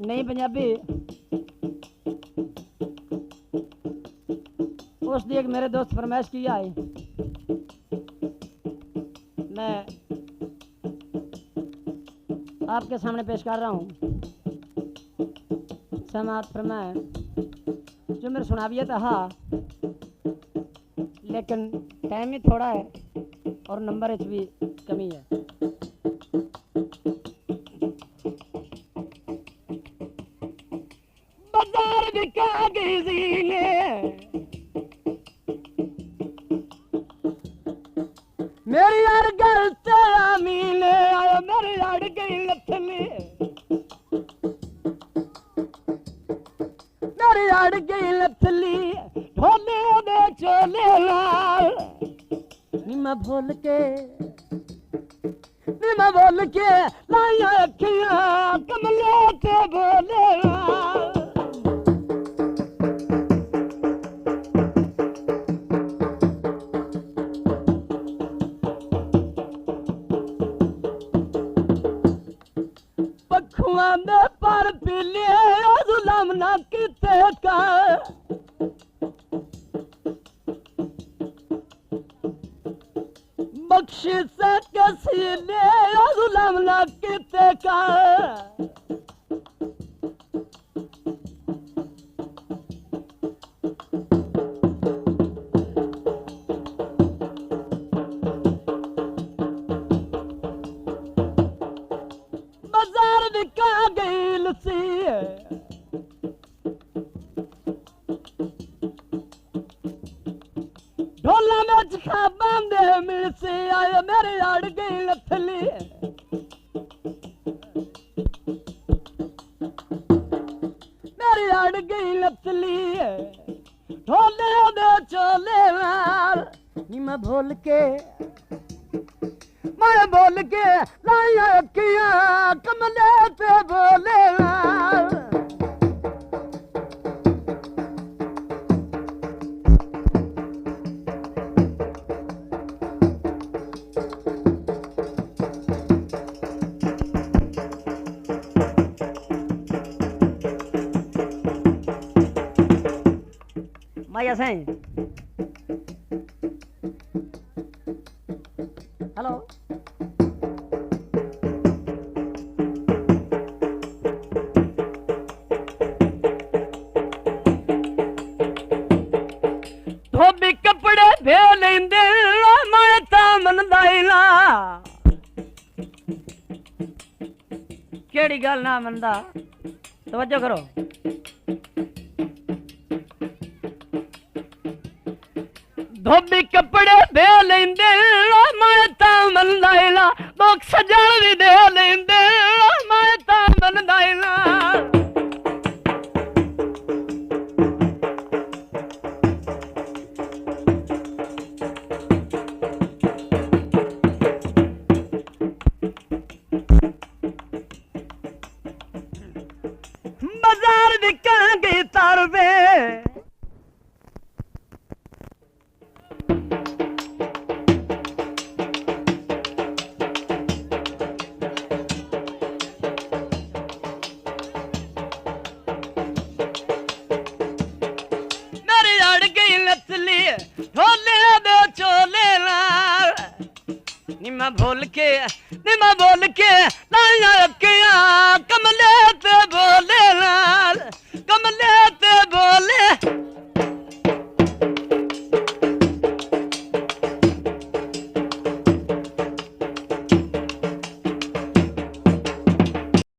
नहीं पंजाबी उसकी एक मेरे दोस्त फरमाइश की आई, मैं आपके सामने पेश कर रहा हूँ। समात फरमाए जो मेरे सुनावियत हाँ, लेकिन टाइम ही थोड़ा है और नंबर एच भी कमी है। बाजार बिका गई जीने मेरी यार गल तेरा मीने आयो मेरी अड़ गई लथली मेरी अड़ गई लथली ढोले दे चोले लाल नी मैं भूल के लाया अखियां कमले ते बोले लाल में पर पिले जुलम न किते का बख्शिश से किसी ने जुलम न किते का ढोला में बांधे मिल से आए मेरे अड़ गई लथली मेरी अड़ गई लथली ढोले दे चोले लाल नी मैं बोल के लाया अखियां कमले पे बोले लाल माया साईं हेलो धोबी कपड़े भे लेंदे मैं ता मनदा ही ना केड़ी गल ना मनदा तवज्जो करो धोबी कपड़े दे लेंदे मैं ता मनदा ही ना लोग सजण भी दे लेंदे मैं ता मनदा ही ना बाजार बिकांगे तारवे ढोले दे चोले लाल निमा बोल के